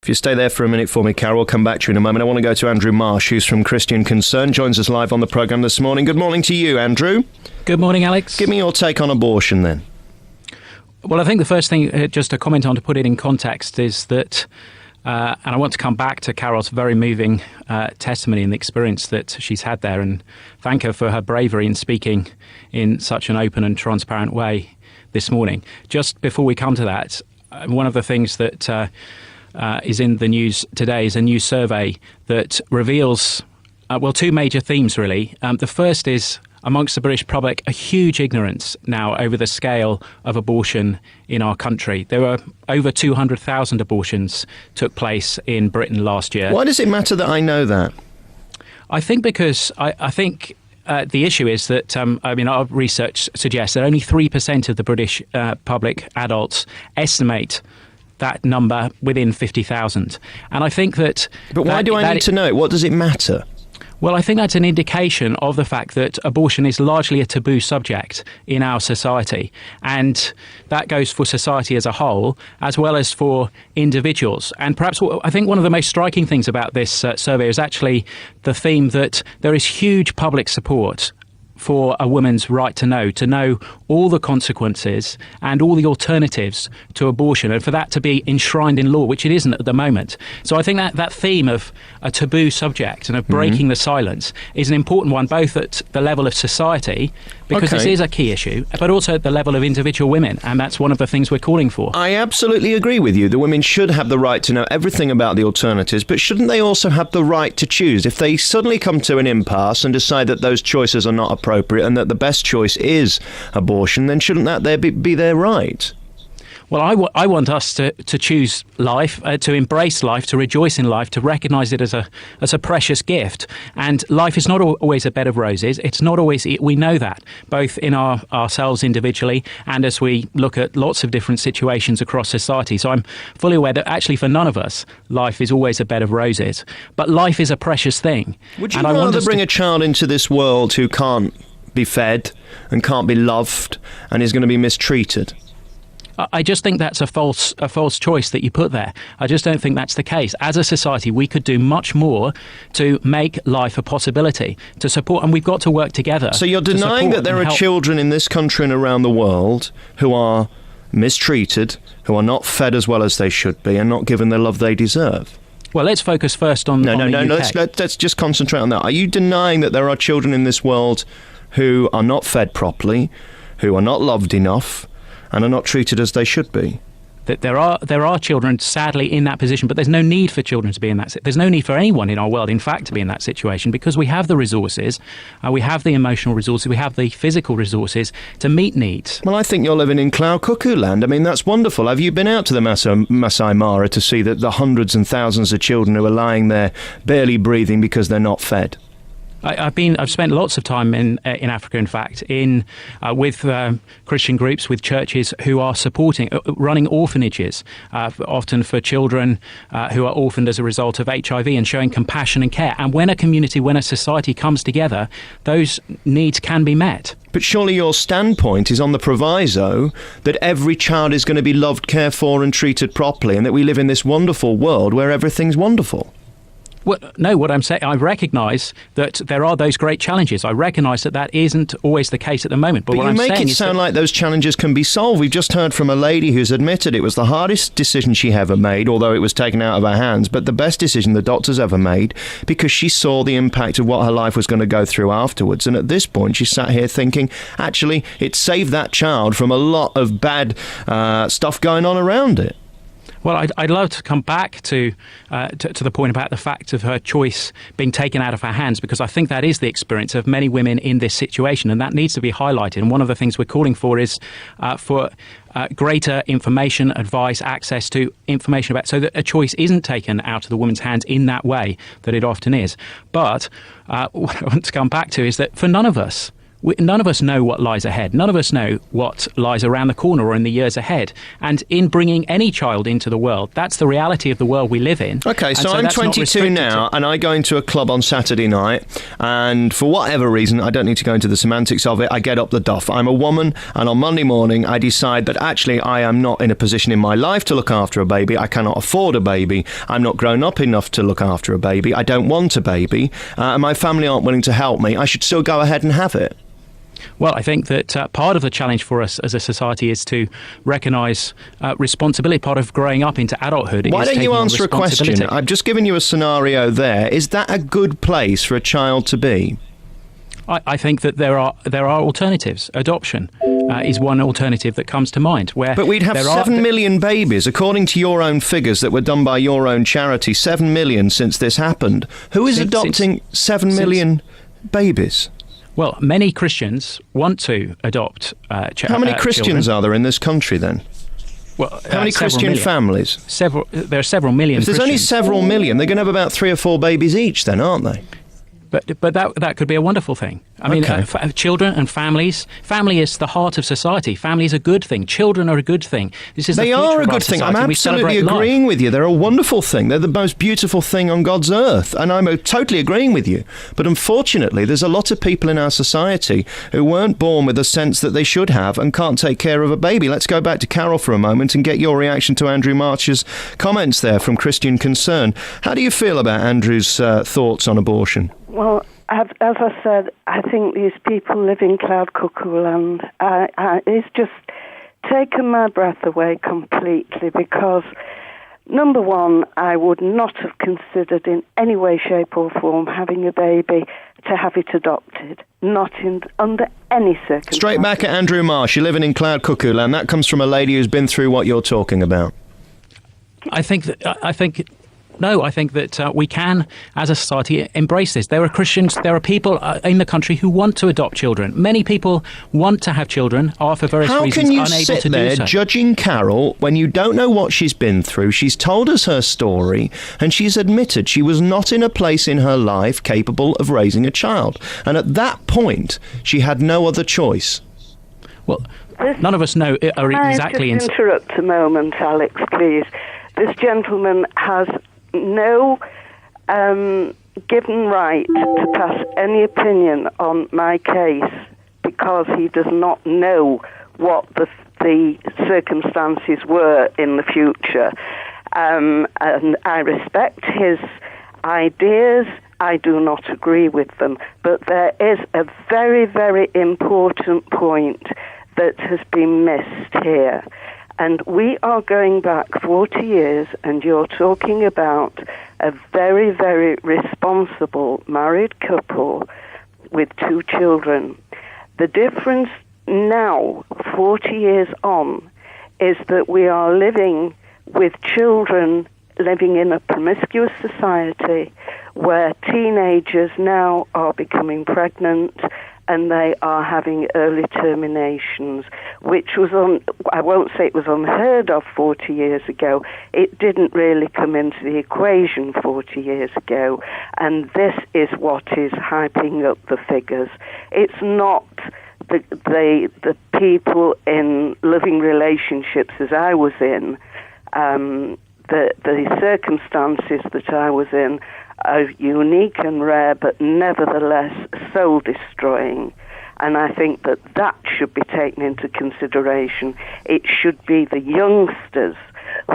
If you stay there for a minute for me, Carol, we'll come back to you in a moment. I want to go to Andrew Marsh, who's from Christian Concern, joins us live on the programme this morning. Good morning to you, Andrew. Good morning, Alex. Give me your take on abortion, then. Well, I think the first thing, just to comment on, to put it in context, is that, and I want to come back to Carol's very moving testimony and the experience that she's had there, and thank her for her bravery in speaking in such an open and transparent way this morning. Just before we come to that, one of the things that is in the news today is a new survey that reveals, two major themes, really. The first is, amongst the British public, a huge ignorance now over the scale of abortion in our country. There were over 200,000 abortions took place in Britain last year. Why does it matter that I know that? I think because I think the issue is that, our research suggests that only 3% of the British public adults estimate that number within 50,000. And I think that... But why do I need to know it? What does it matter? Well, I think that's an indication of the fact that abortion is largely a taboo subject in our society. And that goes for society as a whole, as well as for individuals. And perhaps I think one of the most striking things about this survey is actually the theme that there is huge public support for a woman's right to know all the consequences and all the alternatives to abortion, and for that to be enshrined in law, which it isn't at the moment. So I think that theme of a taboo subject and of breaking the silence is an important one, both at the level of society, because this is a key issue, but also at the level of individual women, and that's one of the things we're calling for. I absolutely agree with you. The women should have the right to know everything about the alternatives, but shouldn't they also have the right to choose? If they suddenly come to an impasse and decide that those choices are not appropriate and that the best choice is abortion, then shouldn't that be their right? Well, I want us to choose life, to embrace life, to rejoice in life, to recognise it as a precious gift. And life is not always a bed of roses. It's not always. We know that, both in ourselves individually and as we look at lots of different situations across society. So I'm fully aware that actually for none of us, life is always a bed of roses. But life is a precious thing. Would you rather bring a child into this world who can't be fed and can't be loved and is going to be mistreated? I just think that's a false choice that you put there. I just don't think that's the case. As a society, we could do much more to make life a possibility, to support, and we've got to work together. So you're denying that there are children in this country and around the world who are mistreated, who are not fed as well as they should be, and not given the love they deserve? Well, let's focus first on No. UK. Let's just concentrate on that. Are you denying that there are children in this world who are not fed properly, who are not loved enough, and are not treated as they should be? That there are children, sadly, in that position, but there's no need for children to be in that. There's no need for anyone in our world, in fact, to be in that situation, because we have the resources, we have the emotional resources, we have the physical resources to meet needs. Well, I think you're living in cloud cuckoo land. I mean, that's wonderful. Have you been out to the Masai Mara to see that the hundreds and thousands of children who are lying there barely breathing because they're not fed? I've spent lots of time in Africa, in fact, with Christian groups, with churches who are running orphanages, often for children who are orphaned as a result of HIV, and showing compassion and care. And when a society comes together, those needs can be met. But surely your standpoint is on the proviso that every child is going to be loved, cared for and treated properly, and that we live in this wonderful world where everything's wonderful. Well, no, what I'm saying, I recognise that there are those great challenges. I recognise that isn't always the case at the moment. But what I'm saying is, you make it sound like those challenges can be solved. We've just heard from a lady who's admitted it was the hardest decision she ever made, although it was taken out of her hands, but the best decision the doctors ever made, because she saw the impact of what her life was going to go through afterwards. And at this point, she sat here thinking, actually, it saved that child from a lot of bad stuff going on around it. Well, I'd love to come back to the point about the fact of her choice being taken out of her hands, because I think that is the experience of many women in this situation, and that needs to be highlighted. And one of the things we're calling for is for greater information, advice, access to information about, so that a choice isn't taken out of the woman's hands in that way that it often is. But what I want to come back to is that for none of us, none of us know what lies ahead. None of us know what lies around the corner or in the years ahead. And in bringing any child into the world, that's the reality of the world we live in. Okay, and so I'm 22 now, and I go into a club on Saturday night, and for whatever reason, I don't need to go into the semantics of it, I get up the duff. I'm a woman, and on Monday morning, I decide that actually I am not in a position in my life to look after a baby. I cannot afford a baby. I'm not grown up enough to look after a baby. I don't want a baby, and my family aren't willing to help me. I should still go ahead and have it. Well, I think that part of the challenge for us as a society is to recognise responsibility. Part of growing up into adulthood. Why don't you answer a question? I've just given you a scenario there. Is that a good place for a child to be? I think that there are alternatives. Adoption is one alternative that comes to mind. But we'd have 7 million babies, according to your own figures that were done by your own charity. 7 million since this happened. Who is adopting 7 million babies? Well, many Christians want to adopt children. How many Christians are there in this country then? Well, how many Christian families? There are several million. If there's only several million, they're going to have about 3 or 4 babies each then, aren't they? But that could be a wonderful thing. I mean, children and families. Family is the heart of society. Family is a good thing. Children are a good thing. They are a good thing. I'm absolutely agreeing with you. They're a wonderful thing. They're the most beautiful thing on God's earth. And I'm totally agreeing with you. But unfortunately, there's a lot of people in our society who weren't born with a sense that they should have and can't take care of a baby. Let's go back to Carol for a moment and get your reaction to Andrew Marsh's comments there from Christian Concern. How do you feel about Andrew's thoughts on abortion? Well, as I said, I think these people live in cloud cuckoo land. It's just taken my breath away completely because, number one, I would not have considered in any way, shape or form having a baby to have it adopted. Not under any circumstances. Straight back at Andrew Marsh. You're living in cloud cuckoo land. That comes from a lady who's been through what you're talking about. I think that we can, as a society, embrace this. There are Christians, there are people in the country who want to adopt children. Many people want to have children, are for various reasons unable to do so. How can you sit there judging Carol when you don't know what she's been through? She's told us her story, and she's admitted she was not in a place in her life capable of raising a child. And at that point, she had no other choice. Well, none of us know exactly... Can I just interrupt a moment, Alex, please? This gentleman has no given right to pass any opinion on my case because he does not know what the circumstances were in the future. And I respect his ideas. I do not agree with them. But there is a very, very important point that has been missed here. And we are going back 40 years, and you're talking about a very, very responsible married couple with 2 children. The difference now, 40 years on, is that we are living with children living in a promiscuous society where teenagers now are becoming pregnant and they are having early terminations, which was I won't say it was unheard of 40 years ago. It didn't really come into the equation 40 years ago, and this is what is hyping up the figures. It's not the people in living relationships as I was in, the circumstances that I was in are unique and rare, but nevertheless soul-destroying. And I think that should be taken into consideration. It should be the youngsters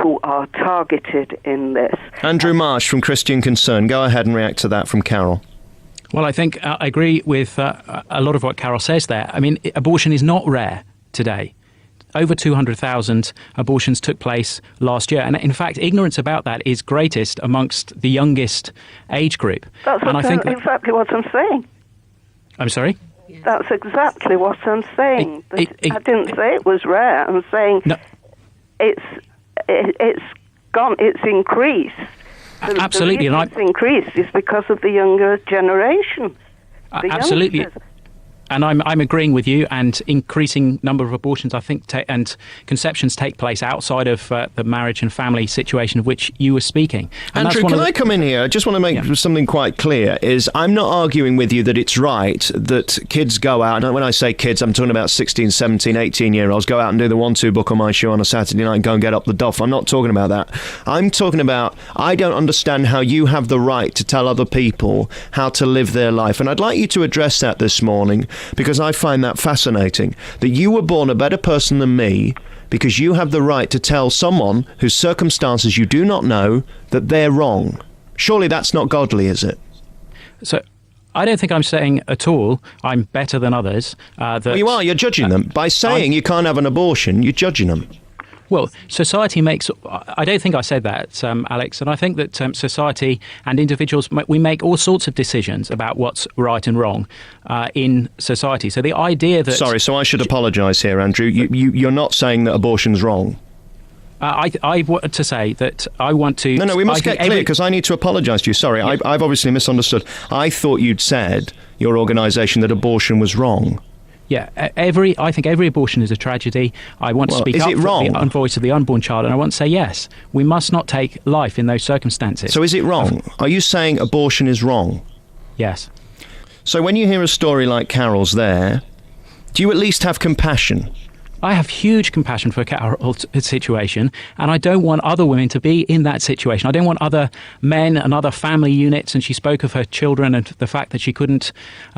who are targeted in this. Andrew Marsh from Christian Concern. Go ahead and react to that from Carol. Well, I think I agree with a lot of what Carol says there. I mean, abortion is not rare today. Over 200,000 abortions took place last year. And in fact, ignorance about that is greatest amongst the youngest age group. That's exactly what I'm saying. I'm sorry? That's exactly what I'm saying. I didn't say it was rare. I'm saying it's gone, it's increased. Absolutely. The reason it's increased is because of the younger generation. Absolutely. Youngsters. and I'm agreeing with you. And increasing number of abortions, I think, and conceptions take place outside of the marriage and family situation of which you were speaking. And Andrew, can I come in here? I just want to make something quite clear. Is I'm not arguing with you that it's right that kids go out. And when I say kids, I'm talking about 16, 17, 18-year-olds go out and do the 1-2 book on my show on a Saturday night and go and get up the duff. I'm not talking about that. I'm talking about I don't understand how you have the right to tell other people how to live their life. And I'd like you to address that this morning, because I find that fascinating, that you were born a better person than me because you have the right to tell someone whose circumstances you do not know that they're wrong. Surely that's not godly, is it? So I don't think I'm saying at all I'm better than others. Well, you are. You're judging them. By saying you can't have an abortion, you're judging them. Well, society makes... I don't think I said that, Alex, and I think that society and individuals, we make all sorts of decisions about what's right and wrong in society. So the idea that... Sorry, so I should apologise here, Andrew. You're not saying that abortion's wrong. I want to say that I want to... No, we must get clear, because I need to apologise to you. Sorry, yeah. I've obviously misunderstood. I thought you'd said, your organisation, that abortion was wrong. Yeah, I think every abortion is a tragedy. I want to speak up for the voice of the unborn child, and I want to say yes, we must not take life in those circumstances. So is it wrong? Are you saying abortion is wrong? Yes. So when you hear a story like Carol's there, do you at least have compassion? I have huge compassion for Carol's situation, and I don't want other women to be in that situation. I don't want other men and other family units, and she spoke of her children and the fact that she couldn't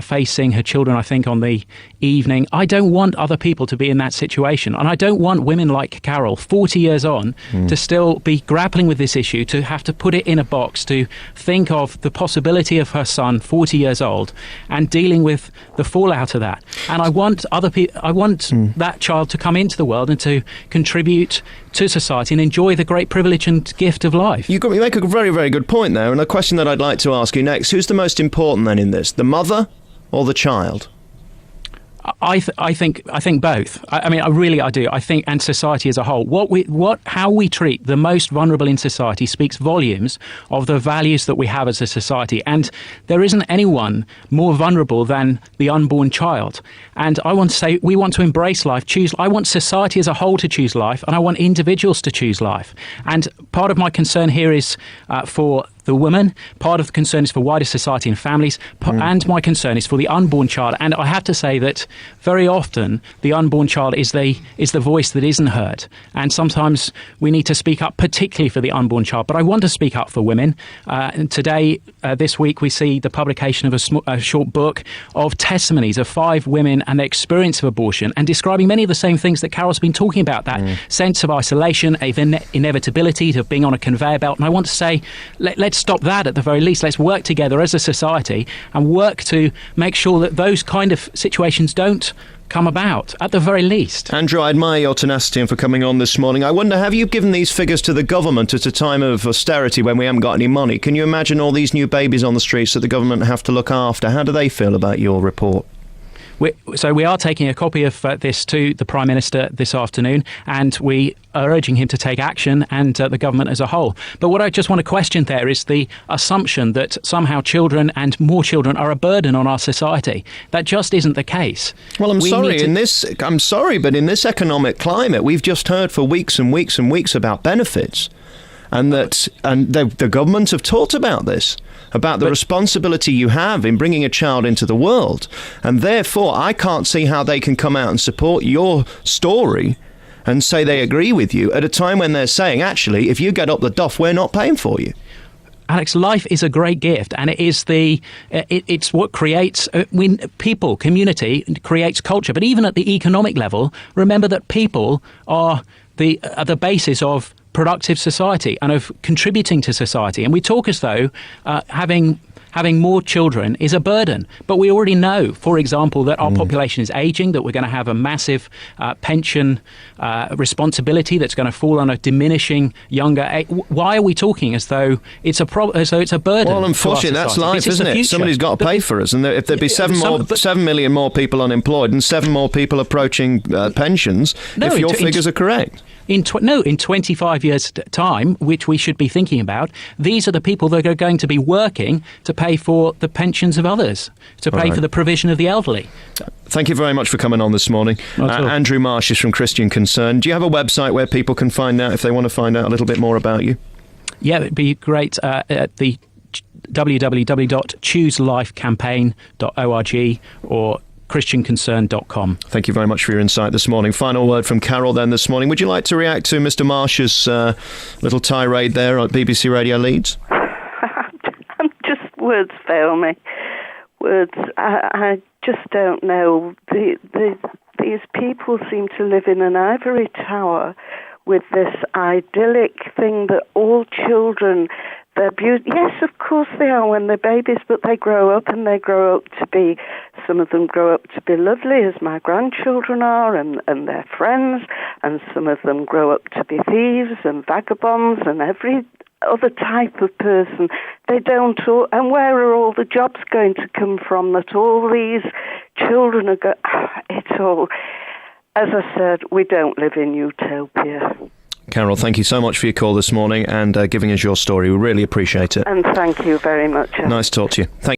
face seeing her children, I think, on the evening. I don't want other people to be in that situation, and I don't want women like Carol, 40 years on, to still be grappling with this issue, to have to put it in a box, to think of the possibility of her son, 40 years old, and dealing with the fallout of that. And I want other people, I want that child to come into the world and to contribute to society and enjoy the great privilege and gift of life. You make a very, very good point there, and a question that I'd like to ask you next: who's the most important then in this, the mother or the child? I think both. I do. I think, and society as a whole, how we treat the most vulnerable in society speaks volumes of the values that we have as a society. And there isn't anyone more vulnerable than the unborn child. And I want to say we want to embrace life, I want society as a whole to choose life, and I want individuals to choose life. And part of my concern here is for the woman, part of the concern is for wider society and families, and my concern is for the unborn child. And I have to say that very often the unborn child is the voice that isn't heard. And sometimes we need to speak up, particularly for the unborn child. But I want to speak up for women. And today, this week, we see the publication of a short book of testimonies of 5 women and their experience of abortion, and describing many of the same things that Carol's been talking about, that sense of isolation, of inevitability, of being on a conveyor belt. And I want to say, let's stop that at the very least. Let's work together as a society and work to make sure that those kind of situations don't come about, at the very least. Andrew, I admire your tenacity and for coming on this morning. I wonder, have you given these figures to the government at a time of austerity when we haven't got any money? Can you imagine all these new babies on the streets that the government have to look after? How do they feel about your report? So we are taking a copy of this to the Prime Minister this afternoon, and we are urging him to take action, and the government as a whole. But what I just want to question there is the assumption that somehow children and more children are a burden on our society. That just isn't the case. Well, I'm sorry, but in this economic climate, we've just heard for weeks and weeks and weeks about benefits. And the government have talked about this, about the responsibility you have in bringing a child into the world. And therefore, I can't see how they can come out and support your story and say they agree with you at a time when they're saying, actually, if you get up the duff, we're not paying for you. Alex, life is a great gift, and it is it's what creates people, community, creates culture. But even at the economic level, remember that people are the basis of productive society and of contributing to society. And we talk as though having more children is a burden. But we already know, for example, that our population is aging, that we're going to have a massive pension responsibility that's going to fall on a diminishing younger age. Why are we talking as though it's a burden? Well, unfortunately, that's life, isn't it? Somebody's got to pay for us. And if there'd be 7 million more people unemployed and 7 more people approaching pensions, if your figures are correct. in 25 years' time, which we should be thinking about, these are the people that are going to be working to pay for the pensions of others, to pay for the provision of the elderly. Thank you very much for coming on this morning. Andrew Marsh is from Christian Concern. Do you have a website where people can find out if they want to find out a little bit more about you? Yeah, it'd be great at the www.chooselifecampaign.org or christianconcern.com. Thank you very much for your insight this morning. Final word from Carol then this morning. Would you like to react to Mr. Marsh's little tirade there at BBC Radio Leeds? Words fail me. Words, I just don't know. These people seem to live in an ivory tower with this idyllic thing that all children, they're beautiful. Yes, of course they are when they're babies, but they grow up and they grow up to be, some of them grow up to be lovely, as my grandchildren are, and their friends, and some of them grow up to be thieves and vagabonds and every other type of person. They don't, and where are all the jobs going to come from that all these children are going? It's all, as I said, we don't live in utopia. Carol, thank you so much for your call this morning and giving us your story. We really appreciate it. And thank you very much. Nice to talk to you. Thank